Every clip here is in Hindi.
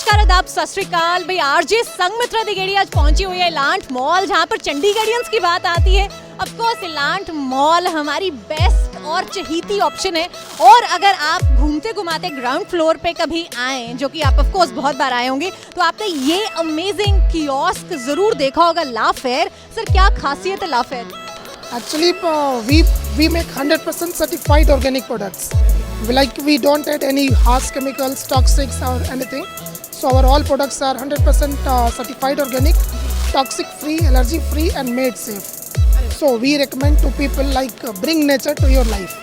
नमस्कार आदाब सत श्री अकाल भाई। आरजे संगमित्रा दिगेड़ी आज पहुंची हुई है इलांट मॉल, जहां पर चंडीगढ़ियंस की बात आती है। ऑफ कोर्स इलांट मॉल हमारी बेस्ट और चहीती ऑप्शन है। और अगर आप घूमते घुमाते ग्राउंड फ्लोर पे कभी आए, जो कि आप ऑफ कोर्स बहुत बार आए होंगे, तो आपने ये अमेजिंग कियोस्क जरूर देखा होगा, ला फेयर। सर क्या खासियत है ला fair? Actually, we make 100% certified organic products. We don't add any harsh chemicals, toxics or anything. So our all products are 100% certified organic, toxic free, allergy free and made safe. So we recommend to people bring nature to your life.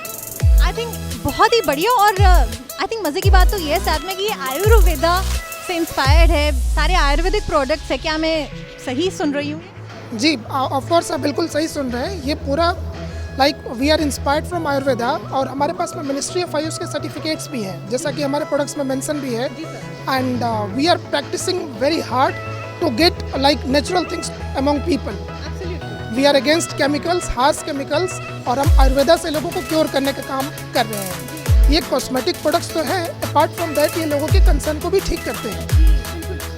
I think बहुत ही बढ़िया। और आई थिंक मज़े की बात तो ये है साथ में कि ये आयुर्वेदा से इंस्पायर्ड है, सारे आयुर्वेदिक प्रोडक्ट्स है। क्या मैं सही सुन रही हूँ? जी, ऑफ कोर्स आप बिल्कुल सही सुन रहे हैं। ये पूरा we are inspired from Ayurveda और हमारे पास में मिनिस्ट्री ऑफ आयुष के सर्टिफिकेट्स भी हैं, जैसा कि हमारे प्रोडक्ट्स में मेंशन भी है। And we are practicing very hard to get natural things among people. We are against chemicals, harsh chemicals, और हम आयुर्वेदा से लोगों को क्योर करने का काम कर रहे हैं। ये कॉस्मेटिक प्रोडक्ट्स तो हैं, अपार्ट फ्रॉम दैट ये लोगों के कंसर्न को भी ठीक करते हैं।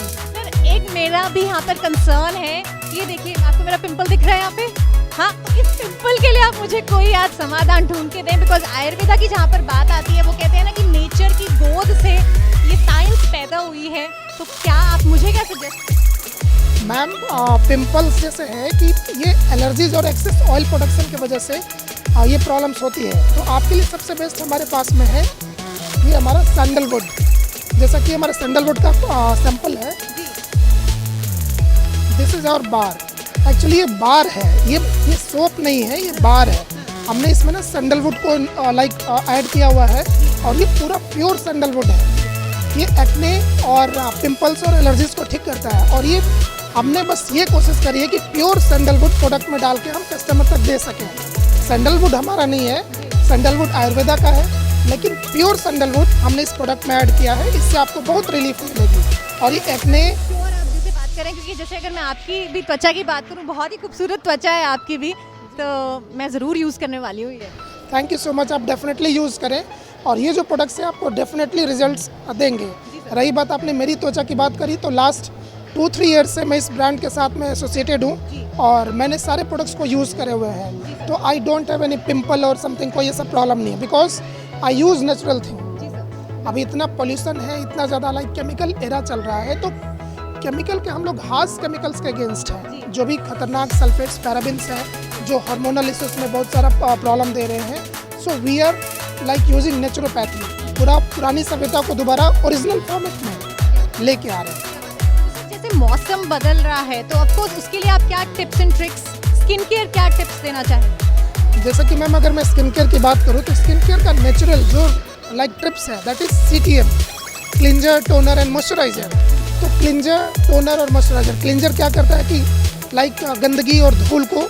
सर एक मेरा भी यहाँ पर कंसर्न है, ये देखिए आपको मेरा पिंपल दिख रहा है यहाँ पे। हाँ, इस पिंपल के लिए आप मुझे कोई आज समाधान ढूंढ के दें, बिकॉज आयुर्वेदा की जहाँ पर बात आती है वो कहते हैं ना कि नेचर की गोद से ये साइंस पैदा हुई है। तो क्या आप मुझे क्या सजेस्ट? मैम, पिंपल्स जैसे है कि ये एलर्जीज और एक्सेस ऑयल प्रोडक्शन की वजह से ये प्रॉब्लम्स होती है। तो आपके लिए सबसे बेस्ट हमारे पास में है ये हमारा सैंडलवुड। जैसा कि हमारा सैंडलवुड का सैंपल है, this is our bar. Actually ये बार है, ये सोप नहीं है, ये बार है। हमने इसमें ना सैंडलवुड को ऐड किया हुआ है और ये पूरा प्योर सैंडलवुड है। ये एक्ने और पिंपल्स और एलर्जीज को ठीक करता है। और ये हमने बस ये कोशिश करी है कि प्योर सैंडलवुड प्रोडक्ट में डाल के हम कस्टमर तक दे सकें। सैंडलवुड हमारा नहीं है, सैंडलवुड आयुर्वेदा का है, लेकिन प्योर सैंडलवुड हमने इस प्रोडक्ट में ऐड किया है। इससे आपको बहुत रिलीफ मिलेगी। और ये एक्ने करें, क्योंकि जैसे अगर मैं आपकी भी त्वचा की बात करूं, बहुत ही खूबसूरत त्वचा है आपकी भी, तो मैं ज़रूर यूज़ करने वाली हूँ ये। थैंक यू सो मच, आप डेफिनेटली यूज़ करें और ये जो प्रोडक्ट्स हैं आपको डेफिनेटली रिजल्ट्स देंगे। रही बात आपने मेरी त्वचा की बात करी, तो लास्ट 2-3 ईयर्स से मैं इस ब्रांड के साथ में एसोसिएटेड हूँ और मैंने सारे प्रोडक्ट्स को यूज़ करे हुए हैं। तो I don't have any pimple और समथिंग, कोई ऐसा प्रॉब्लम नहीं है, because I use natural thing. अभी इतना पोल्यूशन है, इतना ज़्यादा केमिकल एरा चल रहा है, तो केमिकल के हम लोग हार्श केमिकल्स के अगेंस्ट हैं। जो भी खतरनाक सल्फेट्स, पैराबिन्स हैं, जो हार्मोनल इश्यूज में बहुत सारा प्रॉब्लम दे रहे हैं। So we are using naturopathy, पूरा पुरानी सभ्यता को दोबारा ओरिजिनल फॉर्मेट में लेके आ रहे हैं। जैसे मौसम बदल रहा है, तो ऑफ कोर्स उसके लिए आप क्या tips and tricks, skin care क्या टिप्स देना चाहें? जैसे कि मैम अगर मैं स्किन केयर की बात करूँ, तो स्किन केयर का नेचुरल जो टिप्स है, that is CTM, cleanser, toner and moisturiser. तो क्लिंजर, टोनर और मॉइस्चराइजर, क्लिंजर क्या करता है कि गंदगी और धूल को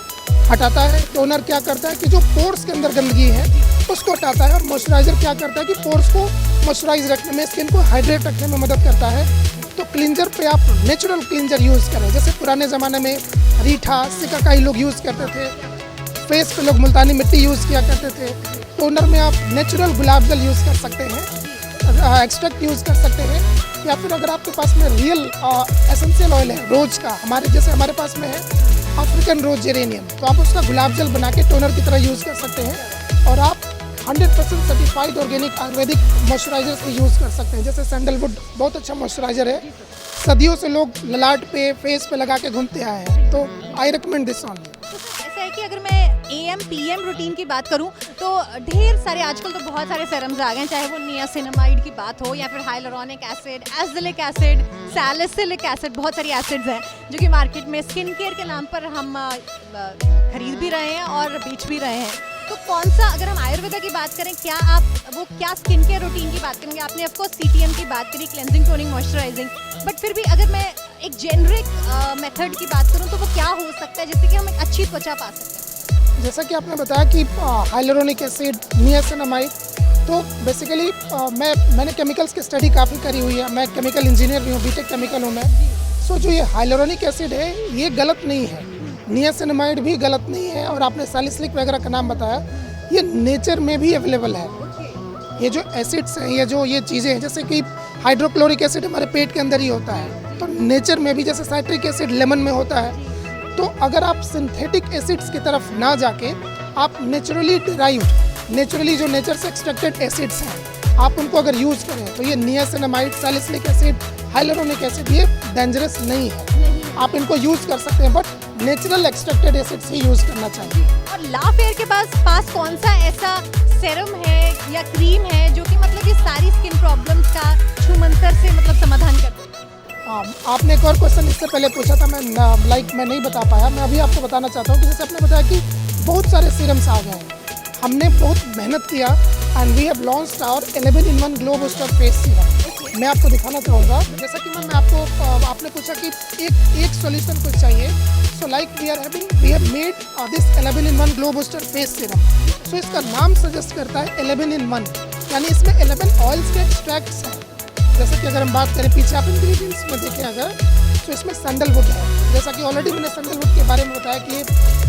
हटाता है। टोनर क्या करता है कि जो पोर्स के अंदर गंदगी है उसको हटाता है। और मॉइस्चराइजर क्या करता है कि पोर्स को मॉइस्चराइज रखने में, स्किन को हाइड्रेट रखने में मदद करता है। तो क्लिंजर पे आप नेचुरल क्लिंजर यूज़ करें। जैसे पुराने ज़माने में रीठा, सिकाकाई लोग यूज़ करते थे, फेस पे लोग मुल्तानी मिट्टी यूज़ किया करते थे। टोनर में आप नेचुरल गुलाब जल यूज़ कर सकते हैं, एक्सट्रैक्ट यूज़ कर सकते हैं, या फिर अगर आपके पास में रियल एसेंशियल ऑयल है रोज का, हमारे पास में है अफ्रीकन रोज जेरेनियम, तो आप उसका गुलाब जल बना के टोनर की तरह यूज़ कर सकते हैं। और आप 100% सर्टिफाइड ऑर्गेनिक आयुर्वेदिक मॉइस्चराइजर से यूज़ कर सकते हैं। जैसे सैंडलवुड बहुत अच्छा मॉइस्चराइजर है, सदियों से लोग ललाट पे, फेस पे लगा के घूमते आए हैं, तो आई रिकमेंड दिस ऑनली। ऐसा है कि अगर मैं AM/PM रूटीन की बात करूं, तो ढेर सारे आजकल तो बहुत सारे सेरम्स आ गए हैं, चाहे वो नियासिनामाइड की बात हो या फिर hyaluronic acid, azelaic acid, salicylic acid, बहुत सारी एसिड्स हैं जो कि मार्केट में स्किन केयर के नाम पर हम खरीद भी रहे हैं और बेच भी रहे हैं। तो कौन सा, अगर हम आयुर्वेदा की बात करें, क्या स्किन केयर रूटीन की बात करेंगे? आपने ऑफ कोर्स CTM की बात करी, क्लेंजिंग, टोनिंग, मॉइस्चराइजिंग, बट फिर भी अगर मैं एक जेनरिक मेथड की बात करूं, तो वो क्या हो सकता है जिससे कि हम एक अच्छी त्वचा पा सकते हैं? जैसा कि आपने बताया कि हाइलुरोनिक एसिड, नियासिनामाइड, तो बेसिकली मैंने केमिकल्स की स्टडी काफ़ी करी हुई है। मैं केमिकल इंजीनियर भी हूँ, बीटेक केमिकल हूँ मैं। सो जो ये हाइलुरोनिक एसिड है ये गलत नहीं है, नियासिनामाइड भी गलत नहीं है, और आपने सैलिसिलिक वगैरह का नाम बताया, ये नेचर में भी अवेलेबल है। ये जो एसिड्स हैं, ये चीज़ें हैं, जैसे कि हाइड्रोक्लोरिक एसिड हमारे पेट के अंदर ही होता है, तो नेचर में भी जैसे साइट्रिक एसिड लेमन में होता है, तो अगर आप सिंथेटिक एसिड्स की तरफ ना जाके आप नेचुरली डिराइव्ड, नेचुरली जो नेचर से एक्सट्रैक्टेड एसिड्स हैं आप उनको अगर यूज़ करें तो ये niacinamide, salicylic acid, hyaluronic acid ये डेंजरस नहीं है, आप इनको यूज़ कर सकते हैं, but natural extracted acids he use करना चाहिए। और ला फेयर के पास कौन सा ऐसा सेरम है या क्रीम है जो कि मतलब ये सारी स्किन प्रॉब्लम्स का छूमंतर से मतलब समाधान कर दे? आपने एक और क्वेश्चन इससे पहले पूछा था, मैं नहीं बता पाया, मैं अभी आपको बताना चाहता हूँ कि जैसे आपने बताया कि बहुत सारे सीरम्स आ गए हैं, हमने बहुत मेहनत किया and we have launched our 11-in-1 glow booster face serum. मैं आपको दिखाना चाहूँगा, जैसा कि मैं आपको आपने पूछा कि एक सॉल्यूशन कुछ चाहिए, so like we have made this 11-in-1 glow booster face serum. So इसका नाम सजेस्ट करता है 11-in-1, यानी इसमें 11 ऑयल्स के एक्सट्रैक्ट्स हैं। जैसे कि अगर हम बात करें पीछे आप इंग्रेडिएंट्स में देखें अगर, तो इसमें सैंडलवुड है, जैसा कि ऑलरेडी मैंने सैंडलवुड के बारे में बताया कि ये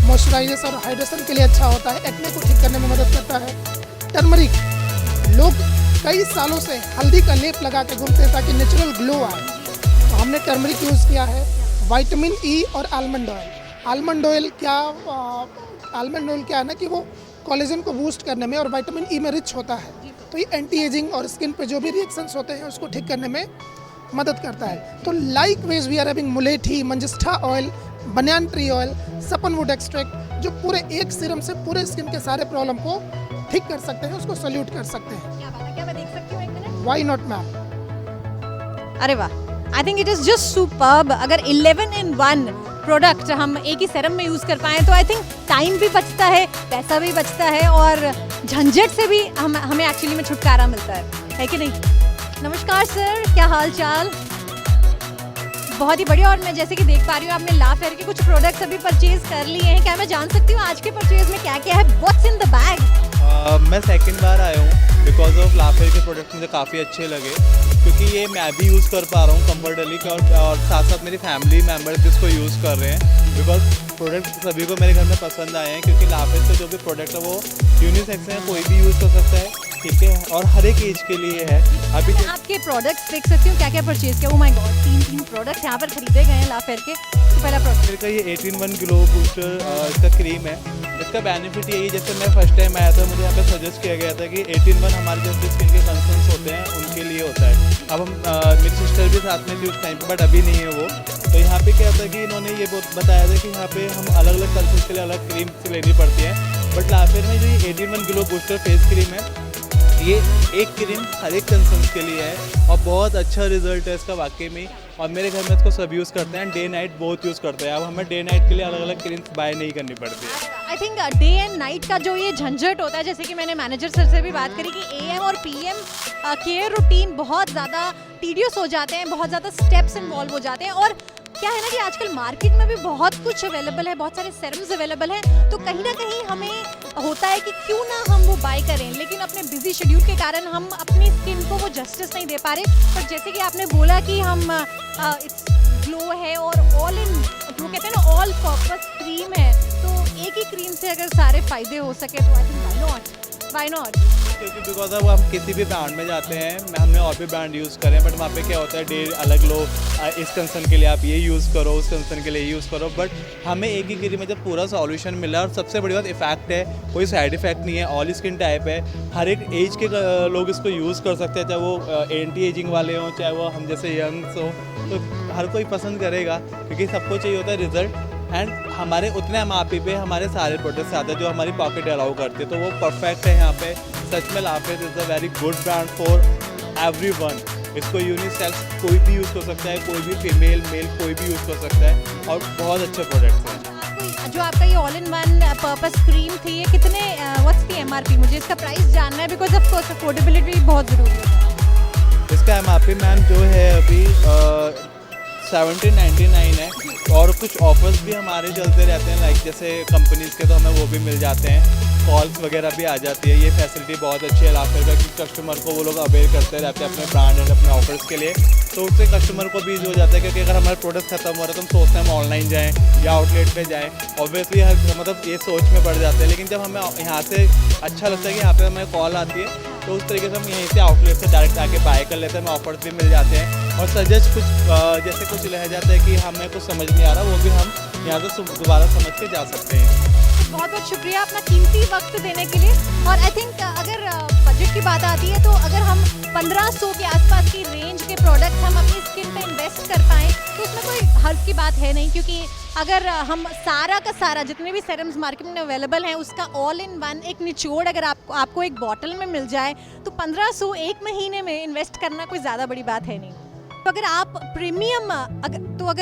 मॉइस्चराइजेशन और हाइड्रेशन के लिए अच्छा होता है, एक्ने को ठीक करने में मदद करता है। टर्मरिक, लोग कई सालों से हल्दी का लेप लगा के घूमते हैं ताकि नेचुरल ग्लो आए, तो हमने टर्मरिक यूज़ किया है। विटामिन ई और आलमंड ऑयल। आलमंड ऑयल क्या है ना कि वो कोलेजन को बूस्ट करने में और विटामिन ई में रिच होता है, तो ये एंटी एजिंग और स्किन पे जो भी रिएक्शंस होते हैं उसको ठीक करने में मदद करता है। तो like ways we are having mulethi, manjistha oil, banyan tree oil, sappanwood extract, जो पूरे एक सीरम से पूरे स्किन के सारे प्रॉब्लम को ठीक कर सकते हैं, उसको सॉल्यूट कर सकते हैं। क्या बात है, क्या मैं देख सकती हूँ एक मिनट? Why not ma'am? अरे वाह, I think it is just superb. अगर 11-in-1 प्रोडक्ट हम एक ही सेरम में यूज़ कर पाएँ तो आई थिंक टाइम भी बचता है, पैसा भी बचता है और झंझट से भी हमें एक्चुअली में छुटकारा मिलता है कि नहीं? नमस्कार सर, क्या हाल चाल? बहुत ही बढ़िया। और मैं जैसे कि देख पा रही हूँ आपने ला फेयर के कुछ प्रोडक्ट्स अभी परचेज कर लिए हैं, क्या मैं जान सकती हूँ आज के परचेज में क्या क्या है? What's in the bag? मैं सेकंड बार आया हूँ बिकॉज ऑफ ला फेयर के प्रोडक्ट्स मुझे काफ़ी अच्छे लगे, क्योंकि ये मैं भी यूज़ कर पा रहा हूँ कंफर्टेबली, और साथ साथ मेरी फैमिली मेम्बर्स भी इसको यूज़ कर रहे हैं, बिकॉज प्रोडक्ट सभी को मेरे घर में पसंद आए हैं, क्योंकि ला फेयर से जो भी प्रोडक्ट है वो यूनिसेक्स है, कोई भी यूज़ कर सकता है, ठीक है, और हर एक एज के लिए है। अभी मैं आपके प्रोडक्ट्स देख सकती हूँ क्या क्या परचेज किया। ओ माय गॉड, 3 प्रोडक्ट्स यहाँ पर खरीदे गए हैं ला फेयर के। तो पहला प्रोडक्ट मेरे का ये 18-1 ग्लो बूस्टर इसका क्रीम है। इसका बेनिफिट यही, जैसे मैं फर्स्ट टाइम आया था मुझे यहाँ पे सजेस्ट किया गया था कि 18-1 हमारे जो स्किन के कंसर्न्स होते हैं उनके लिए होता है। अब हम मेरी सिस्टर भी साथ में थी उस टाइम पे, बट अभी नहीं है वो, तो यहाँ पे क्या था कि इन्होंने ये बताया था कि यहाँ पे हम अलग अलग कंसर्न्स के लिए अलग क्रीम लेनी पड़ती है, बट ला फेयर में जो ये 18-1 ग्लो बूस्टर फेस क्रीम है, ये एक क्रीम हर एक कंसर्न्स के लिए है और बहुत अच्छा रिजल्ट है इसका वाकई में। और मेरे घर में इसको सब यूज़ करते हैं, डे नाइट बहुत यूज़ करते हैं। अब हमें डे नाइट के लिए अलग अलग क्रीम्स बाय नहीं करनी पड़ती है। I think day and night का जो ये झंझट होता है, जैसे कि मैंने मैनेजर सर से भी बात करी कि AM और PM केयर रूटीन बहुत ज़्यादा टीडियस हो जाते हैं, बहुत ज़्यादा स्टेप्स इन्वॉल्व हो जाते हैं। और क्या है ना कि आजकल मार्केट में भी बहुत कुछ अवेलेबल है, बहुत सारे सेरम्स अवेलेबल हैं, तो कहीं ना कहीं हमें होता है कि क्यों ना हम वो बाय करें, लेकिन अपने बिजी शेड्यूल के कारण हम अपनी स्किन को वो जस्टिस नहीं दे पा रहे। पर जैसे कि आपने बोला कि हम इट्स ग्लो है और ऑल इन, वो कहते हैं ना ऑल पर्पस क्रीम है, तो एक ही क्रीम से अगर सारे फायदे हो सके तो आई थिंक व्हाई नॉट। क्योंकि बिकॉज अब हम किसी भी ब्रांड में जाते हैं, हमने और भी ब्रांड यूज़ करें, बट वहाँ पे क्या होता है, डे अलग लो, इस कंसर्न के लिए आप ये यूज़ करो, उस कंसर्न के लिए यूज़ करो, बट हमें एक ही क्रीम में जब पूरा सॉल्यूशन मिला, और सबसे बड़ी बात इफेक्ट है, कोई साइड इफेक्ट नहीं है, ऑल स्किन टाइप है, हर एक एज के लोग इसको यूज़ कर सकते हैं, चाहे वो एंटी एजिंग वाले हों, चाहे वो हम जैसे यंग्स हो, तो हर कोई पसंद करेगा, क्योंकि सबको चाहिए होता है रिजल्ट। एंड हमारे उतने MRP पे हमारे सारे प्रोडक्ट्स आते हैं जो हमारी पॉकेट अलाउ करते हैं, तो वो परफेक्ट है यहाँ पे। सच में La Fair is a very good brand for everyone. इसको यूनिसेक्स कोई भी यूज़ कर सकता है, कोई भी फीमेल मेल कोई भी यूज़ कर सकता है, और बहुत अच्छे प्रोडक्ट्स हैं। जो आपका ये all in one purpose cream थी, ये कितने व्हाट्स दी MRP? मुझे इसका प्राइस जानना है, बिकॉज ऑफ कोर्स अफोर्डेबिलिटी बहुत ज़रूरी है। इसका MRP मैम जो है अभी 1799 है, और कुछ ऑफर्स भी हमारे चलते रहते हैं, लाइक जैसे कंपनीज़ के तो हमें वो भी मिल जाते हैं, कॉल्स वगैरह भी आ जाती है। ये फैसिलिटी बहुत अच्छी है ला फेयर का कि कस्टमर को वो लोग अवेयर करते रहते हैं अपने ब्रांड एंड अपने ऑफर्स के लिए, तो उससे कस्टमर को भी ईजी हो जाता है, क्योंकि अगर हमारे प्रोडक्ट खत्म हो रहा है तो हम सोचते हैं हम ऑनलाइन जाएँ या आउटलेट पे जाएँ, ऑब्वियसली मतलब ये सोच में पड़ जाते हैं। लेकिन जब हमें यहाँ से अच्छा लगता है कि यहाँ पे हमें कॉल आती है तो उस तरीके से हम यहीं से आउटलेट से डायरेक्ट आके बाय कर लेते हैं, हमें ऑफर्स भी मिल जाते हैं और सजेस्ट कुछ जैसे कुछ रह जाता है कि हमें कुछ समझ नहीं आ रहा, वो भी हम यहाँ से दोबारा समझ के जा सकते हैं। बहुत बहुत शुक्रिया अपना कीमती वक्त देने के लिए। और आई थिंक अगर बजट की बात आती है तो अगर हम 1500 के आसपास की रेंज के प्रोडक्ट्स हम अपनी स्किन पे इन्वेस्ट कर पाएँ तो उसमें कोई हर्ज की बात है नहीं, क्योंकि अगर हम सारा का सारा जितने भी सेरम्स मार्केट में अवेलेबल हैं उसका ऑल इन वन एक निचोड़ अगर आपको एक बॉटल में मिल जाए तो 1500 एक महीने में इन्वेस्ट करना कोई ज़्यादा बड़ी बात है नहीं। तो अगर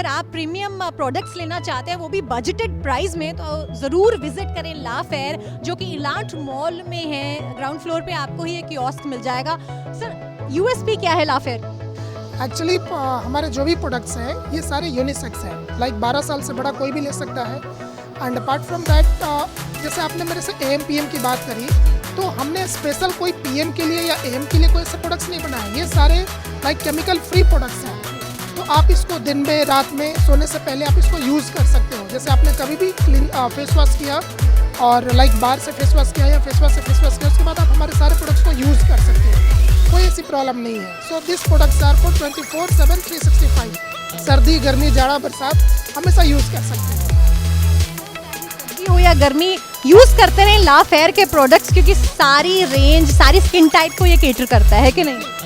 आप प्रीमियम प्रोडक्ट्स लेना चाहते हैं वो भी बजटेड प्राइस में, तो ज़रूर विजिट करें ला फेयर, जो कि इलांट मॉल में है। ग्राउंड फ्लोर पे आपको ही एक कियोस्क मिल जाएगा। सर यूएसपी क्या है ला फेयर? एक्चुअली हमारे जो भी प्रोडक्ट्स हैं ये सारे यूनिसेक्स हैं, लाइक 12 साल से बड़ा कोई भी ले सकता है। एंड अपार्ट फ्रॉम दैट जैसे आपने मेरे से AM PM की बात करी, तो हमने स्पेशल कोई PM के लिए या AM के लिए कोई ऐसे प्रोडक्ट्स नहीं बनाए। ये सारे लाइक केमिकल फ्री प्रोडक्ट्स हैं, तो आप इसको दिन में रात में सोने से पहले आप इसको यूज़ कर सकते हो। जैसे आपने कभी भी फेस वॉश किया और लाइक बाहर से फेस वॉश किया या फेस वॉश से फेस वॉश किया, उसके बाद आप हमारे सारे प्रोडक्ट्स को यूज़ कर सकते हो, कोई ऐसी प्रॉब्लम नहीं है। So this products are for 24/7 365। सर्दी गर्मी जाड़ा बरसात हमेशा यूज़ कर सकते हैं। हो या गर्मी यूज़ करते रहें ला फेयर के प्रोडक्ट्स, क्योंकि सारी रेंज सारी स्किन टाइप को ये केटर करता है कि नहीं?